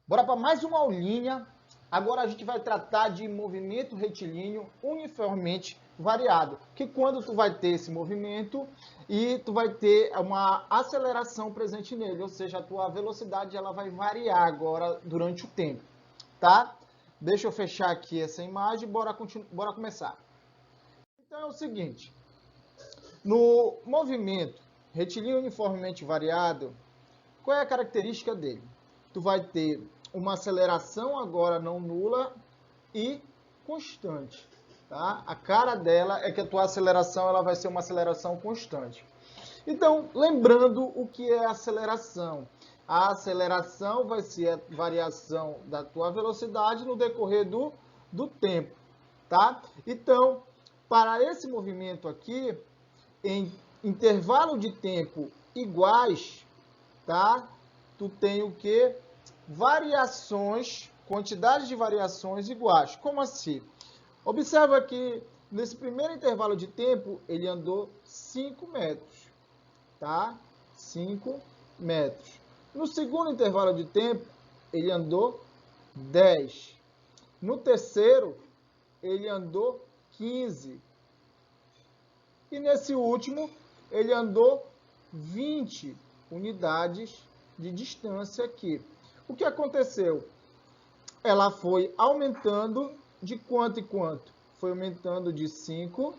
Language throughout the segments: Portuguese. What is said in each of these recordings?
Bora para mais uma aulinha. Agora a gente vai tratar de movimento retilíneo uniformemente variado, que quando tu vai ter esse movimento e tu vai ter uma aceleração presente nele, ou seja, a tua velocidade ela vai variar agora durante o tempo, tá? Deixa eu fechar aqui essa imagem, bora começar. Então é o seguinte, no movimento retilíneo uniformemente variado, qual é a característica dele? Tu vai ter uma aceleração agora não nula e constante, tá? A cara dela é que a tua aceleração ela vai ser uma aceleração constante. Então, lembrando o que é aceleração. A aceleração vai ser a variação da tua velocidade no decorrer do tempo, tá? Então, para esse movimento aqui, em intervalo de tempo iguais, tá? Tu tem o que? Variações, quantidade de variações iguais. Como assim? Observa que nesse primeiro intervalo de tempo, ele andou 5 metros, tá? 5 metros. No segundo intervalo de tempo, ele andou 10. No terceiro, ele andou 15. E nesse último, ele andou 20 unidades de distância aqui. O que aconteceu? Ela foi aumentando de quanto em quanto? Foi aumentando de 5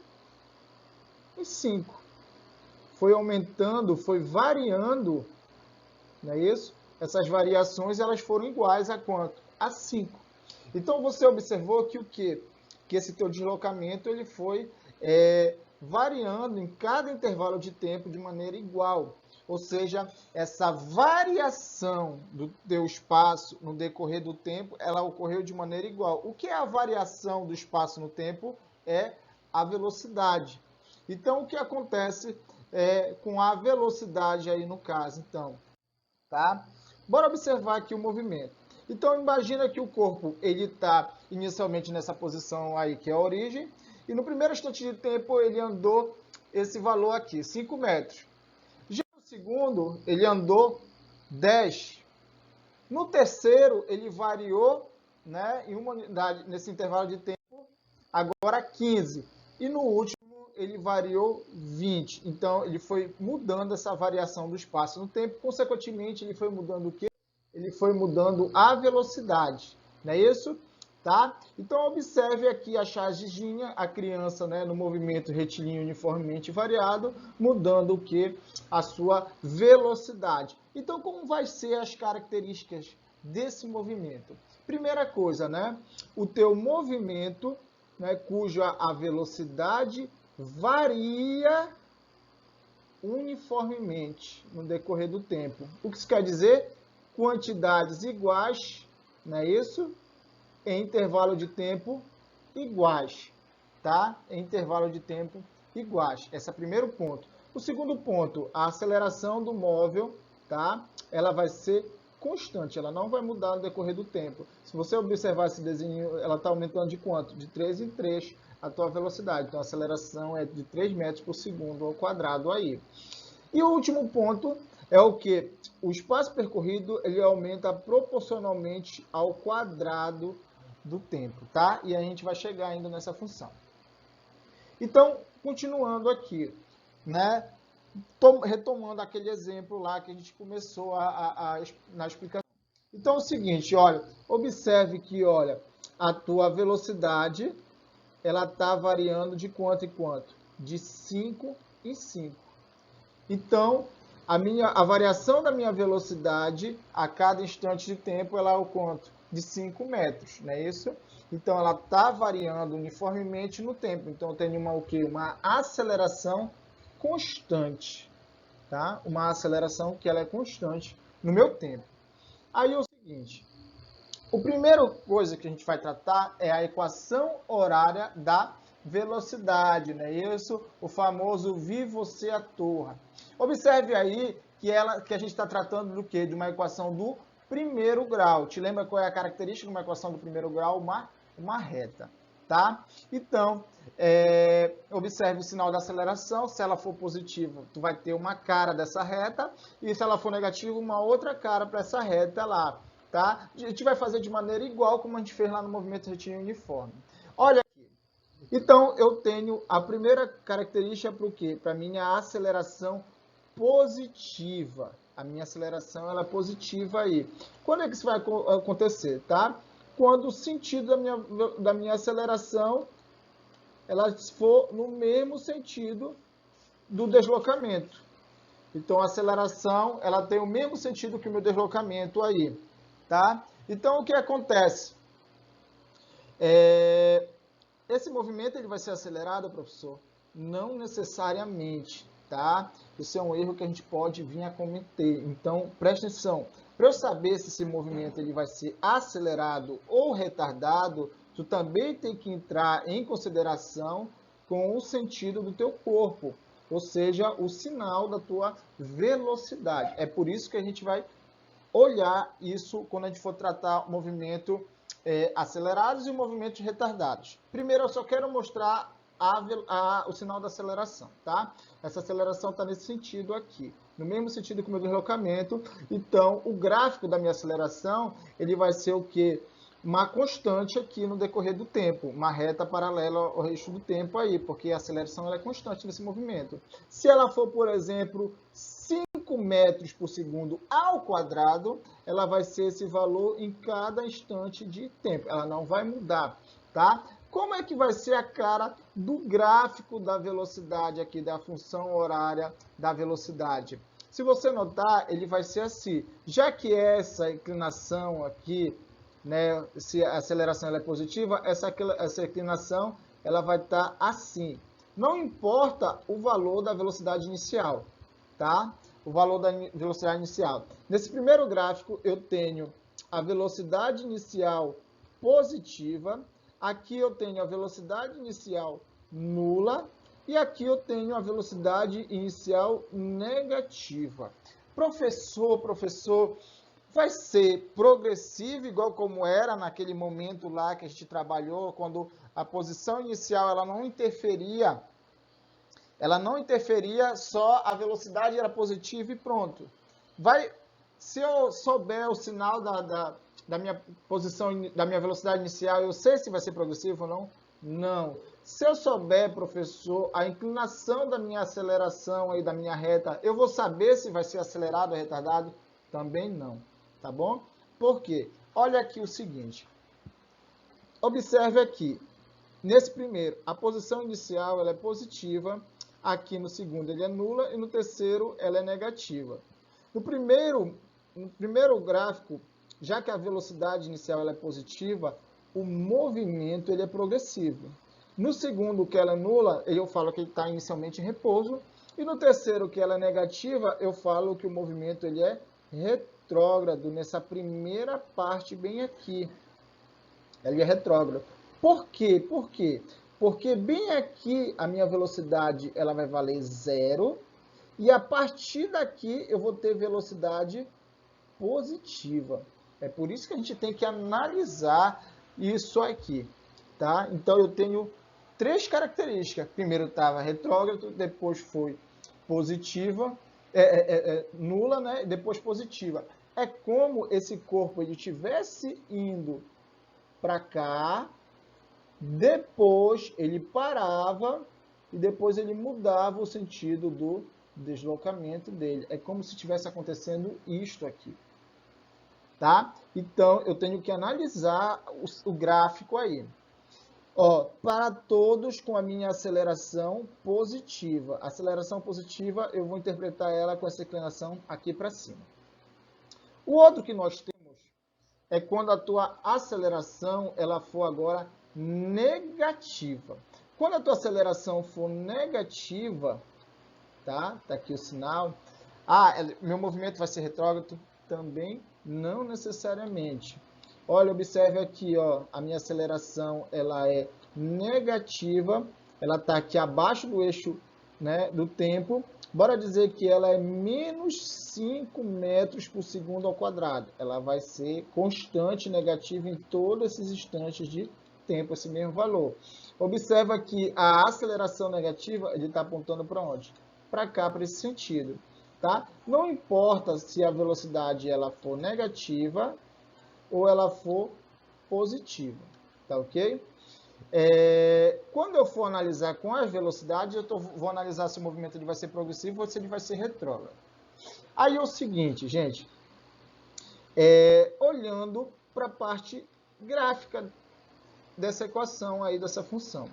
em 5. Foi aumentando, foi variando, não é isso? Essas variações elas foram iguais a quanto? A 5. Então você observou que o quê? Que esse teu deslocamento ele foi variando em cada intervalo de tempo de maneira igual. Ou seja, essa variação do teu espaço no decorrer do tempo, ela ocorreu de maneira igual. O que é a variação do espaço no tempo? É a velocidade. Então, o que acontece com a velocidade aí no caso? Então, tá? Bora observar aqui o movimento. Então, imagina que o corpo ele está inicialmente nessa posição aí, que é a origem, e no primeiro instante de tempo ele andou esse valor aqui, 5 metros. Já no segundo, ele andou 10. No terceiro, ele variou, né, em uma unidade, nesse intervalo de tempo, agora 15. E no último, ele variou 20. Então, ele foi mudando essa variação do espaço no tempo. Consequentemente, ele foi mudando o quê? Ele foi mudando a velocidade. Não é isso? Tá? Então, observe aqui a chargezinha, a criança, né, no movimento retilíneo uniformemente variado, mudando o que? A sua velocidade. Então, como vai ser as características desse movimento? Primeira coisa, né? O teu movimento, né, cuja a velocidade varia uniformemente no decorrer do tempo. O que isso quer dizer? Quantidades iguais, não é isso? Em intervalo de tempo iguais, tá? Em intervalo de tempo iguais. Esse é o primeiro ponto. O segundo ponto, a aceleração do móvel, tá? Ela vai ser constante, ela não vai mudar no decorrer do tempo. Se você observar esse desenho, ela está aumentando de quanto? De 3 em 3 a tua velocidade. Então, a aceleração é de 3 metros por segundo ao quadrado aí. E o último ponto é o que? O espaço percorrido ele aumenta proporcionalmente ao quadrado do tempo, tá? E a gente vai chegar ainda nessa função. Então, continuando aqui, né? Retomando aquele exemplo lá que a gente começou na explicação. Então é o seguinte, olha, observe que, olha, a tua velocidade, ela está variando de quanto em quanto? De 5 em 5. Então, a variação da minha velocidade a cada instante de tempo, ela é o quanto? De 5 metros, não é isso? Então, ela está variando uniformemente no tempo. Então, eu tenho o quê? Uma aceleração constante, tá? Uma aceleração que ela é constante no meu tempo. Aí é o seguinte, a primeira coisa que a gente vai tratar é a equação horária da velocidade, não é isso? O famoso vi você à torre. Observe aí que a gente está tratando do quê? De uma equação do primeiro grau. Te lembra qual é a característica de uma equação do primeiro grau? Uma reta, tá? Então, observe o sinal da aceleração. Se ela for positiva, tu vai ter uma cara dessa reta, e se ela for negativa, uma outra cara para essa reta lá. tá? A gente vai fazer de maneira igual como a gente fez lá no movimento retilíneo uniforme. Olha aqui. Então, eu tenho a primeira característica para o quê? Para a minha aceleração positiva. A minha aceleração ela é positiva aí. Quando é que isso vai acontecer, tá? Quando o sentido da minha aceleração ela for no mesmo sentido do deslocamento. Então, a aceleração ela tem o mesmo sentido que o meu deslocamento aí, tá? Então, o que acontece? Esse movimento ele vai ser acelerado, professor? Não necessariamente, tá? Isso é um erro que a gente pode vir a cometer. Então, preste atenção. Para eu saber se esse movimento ele vai ser acelerado ou retardado, tu também tem que entrar em consideração com o sentido do teu corpo, ou seja, o sinal da tua velocidade. É por isso que a gente vai olhar isso quando a gente for tratar o movimento acelerados e movimentos retardados. Primeiro, eu só quero mostrar o sinal da aceleração, tá? Essa aceleração está nesse sentido aqui, no mesmo sentido que o meu deslocamento. Então, o gráfico da minha aceleração, ele vai ser o quê? Uma constante aqui no decorrer do tempo, uma reta paralela ao eixo do tempo aí, porque a aceleração ela é constante nesse movimento. Se ela for, por exemplo, 5 metros por segundo ao quadrado, ela vai ser esse valor em cada instante de tempo. Ela não vai mudar, tá? Como é que vai ser a cara do gráfico da velocidade aqui, da função horária da velocidade? Se você notar, ele vai ser assim. Já que essa inclinação aqui, né, se a aceleração ela é positiva, essa inclinação ela vai estar assim. Não importa o valor da velocidade inicial, tá? O valor da velocidade inicial. Nesse primeiro gráfico, eu tenho a velocidade inicial positiva, aqui eu tenho a velocidade inicial nula e aqui eu tenho a velocidade inicial negativa. Professor, vai ser progressivo igual como era naquele momento lá que a gente trabalhou, quando a posição inicial ela não interferia, só a velocidade era positiva e pronto. Se eu souber o sinal da minha posição, da minha velocidade inicial, eu sei se vai ser progressivo ou não? Não. Se eu souber, professor, a inclinação da minha aceleração aí, da minha reta, eu vou saber se vai ser acelerado ou retardado? Também não, tá bom? Por quê? Olha aqui o seguinte. Observe aqui. Nesse primeiro, a posição inicial ela é positiva, aqui no segundo ele é nula e no terceiro ela é negativa. No primeiro gráfico, já que a velocidade inicial ela é positiva, o movimento ele é progressivo. No segundo, que ela é nula, eu falo que ele está inicialmente em repouso. E no terceiro, que ela é negativa, eu falo que o movimento ele é retrógrado, nessa primeira parte bem aqui. Ele é retrógrado. Por quê? Por quê? Porque bem aqui a minha velocidade ela vai valer 0. E a partir daqui eu vou ter velocidade positiva. É por isso que a gente tem que analisar isso aqui, tá? Então, eu tenho 3 características. Primeiro estava retrógrado, depois foi positiva, nula, né? E depois positiva. É como esse corpo ele estivesse indo para cá, depois ele parava e depois ele mudava o sentido do deslocamento dele. É como se estivesse acontecendo isto aqui. Tá? Então, eu tenho que analisar o gráfico aí. Ó, para todos com a minha aceleração positiva. A aceleração positiva, eu vou interpretar ela com essa inclinação aqui para cima. O outro que nós temos é quando a tua aceleração ela for agora negativa. Quando a tua aceleração for negativa, tá? Tá aqui o sinal. Meu movimento vai ser retrógrado? Também não necessariamente. Olha, observe aqui, ó, a minha aceleração ela é negativa, ela está aqui abaixo do eixo, né, do tempo. Bora dizer que ela é menos 5 metros por segundo ao quadrado. Ela vai ser constante negativa em todos esses instantes de tempo, esse mesmo valor. Observa que a aceleração negativa ele está apontando para onde? Para cá, para esse sentido. Tá? Não importa se a velocidade ela for negativa ou ela for positiva, tá ok? Quando eu for analisar com as velocidades, vou analisar se o movimento ele vai ser progressivo ou se ele vai ser retrógrado. Aí é o seguinte, gente, olhando para a parte gráfica dessa equação aí, dessa função.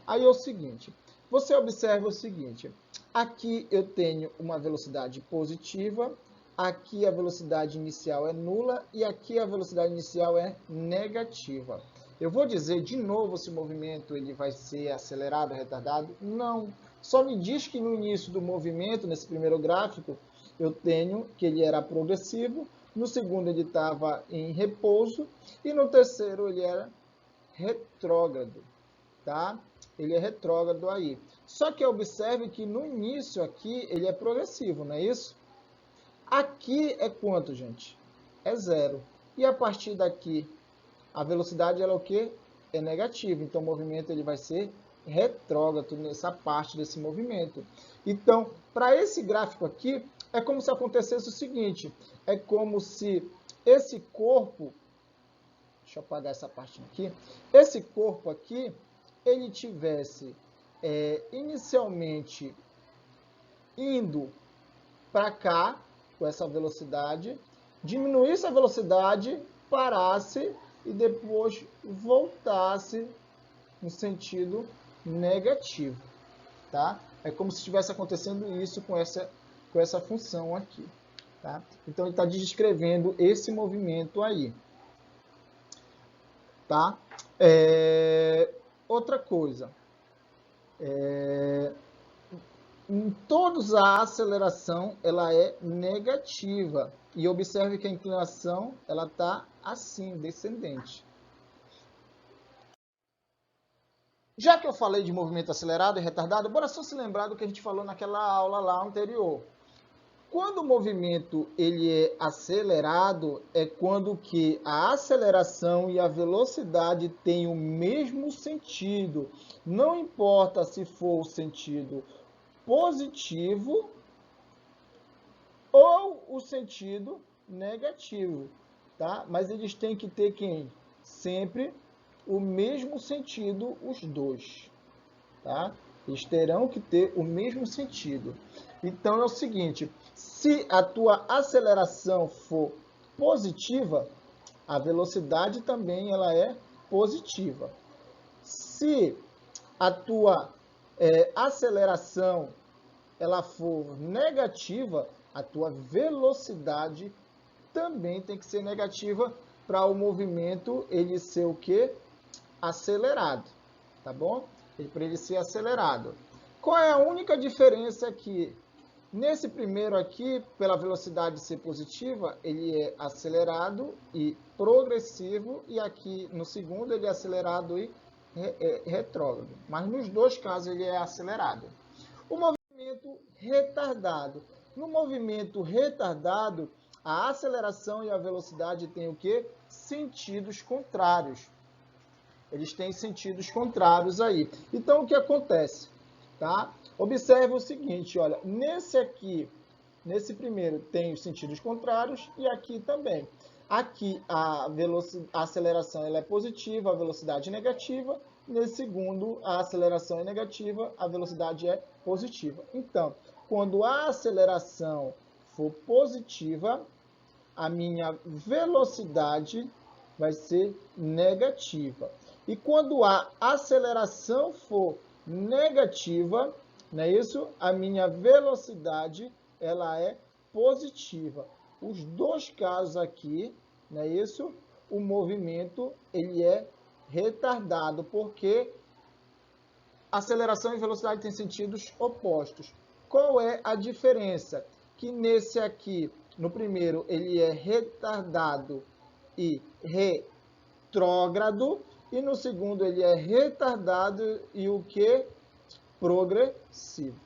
Aí é o seguinte, você observa o seguinte, aqui eu tenho uma velocidade positiva, aqui a velocidade inicial é nula e aqui a velocidade inicial é negativa. Eu vou dizer de novo se o movimento ele vai ser acelerado ou retardado? Não. Só me diz que no início do movimento, nesse primeiro gráfico, eu tenho que ele era progressivo, no segundo ele estava em repouso e no terceiro ele era retrógrado, tá? Ele é retrógrado aí. Só que observe que no início aqui ele é progressivo, não é isso? Aqui é quanto, gente? É zero. E a partir daqui, a velocidade ela é o quê? É negativa. Então o movimento ele vai ser retrógrado nessa parte desse movimento. Então, para esse gráfico aqui, é como se acontecesse o seguinte, é como se esse corpo, deixa eu apagar essa parte aqui, esse corpo aqui, ele tivesse inicialmente indo para cá, com essa velocidade, diminuísse a velocidade, parasse e depois voltasse no sentido negativo, tá? É como se estivesse acontecendo isso com essa função aqui, tá? Então, ele está descrevendo esse movimento aí, tá? Outra coisa, em todos a aceleração ela é negativa e observe que a inclinação ela está assim, descendente. Já que eu falei de movimento acelerado e retardado, bora só se lembrar do que a gente falou naquela aula lá anterior. Quando o movimento ele é acelerado, é quando que a aceleração e a velocidade têm o mesmo sentido. Não importa se for o sentido positivo ou o sentido negativo, tá? Mas eles têm que ter quem? Sempre o mesmo sentido, os dois, tá? Eles terão que ter o mesmo sentido. Então é o seguinte, se a tua aceleração for positiva, a velocidade também ela é positiva. Se a tua aceleração ela for negativa, a tua velocidade também tem que ser negativa para o movimento ele ser o quê? Acelerado, tá bom? Para ele ser acelerado. Qual é a única diferença aqui? Nesse primeiro aqui, pela velocidade ser positiva, ele é acelerado e progressivo, e aqui no segundo ele é acelerado e retrógrado. Mas nos dois casos ele é acelerado. O movimento retardado. No movimento retardado, a aceleração e a velocidade têm o quê? Sentidos contrários. Eles têm sentidos contrários aí. Então, o que acontece? Tá? Observe o seguinte, olha, nesse primeiro tem os sentidos contrários e aqui também. Aqui a aceleração ela é positiva, a velocidade é negativa. Nesse segundo, a aceleração é negativa, a velocidade é positiva. Então, quando a aceleração for positiva, a minha velocidade vai ser negativa. E quando a aceleração for negativa, não é isso? A minha velocidade ela é positiva. Os dois casos aqui, não é isso? O movimento ele é retardado, porque aceleração e velocidade têm sentidos opostos. Qual é a diferença? Que nesse aqui, no primeiro, ele é retardado e retrógrado, e no segundo ele é retardado e o que? Progressivo,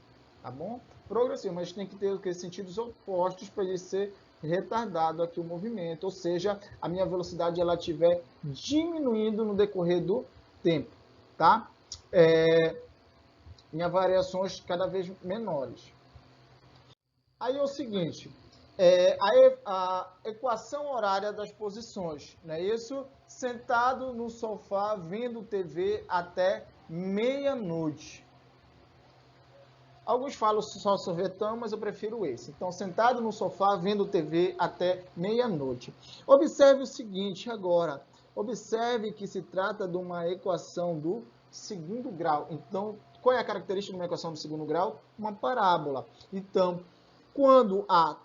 tá bom? Progressivo, mas tem que ter o que? Sentidos opostos para ele ser retardado aqui o movimento, ou seja, a minha velocidade ela estiver diminuindo no decorrer do tempo, tá? Minhas variações cada vez menores. Aí é o seguinte, a equação horária das posições, não é isso? Sentado no sofá vendo TV até meia-noite. Alguns falam só sorvetão, mas eu prefiro esse. Então, sentado no sofá vendo TV até meia-noite. Observe o seguinte agora. Observe que se trata de uma equação do segundo grau. Então, qual é a característica de uma equação do segundo grau? Uma parábola. Então, quando a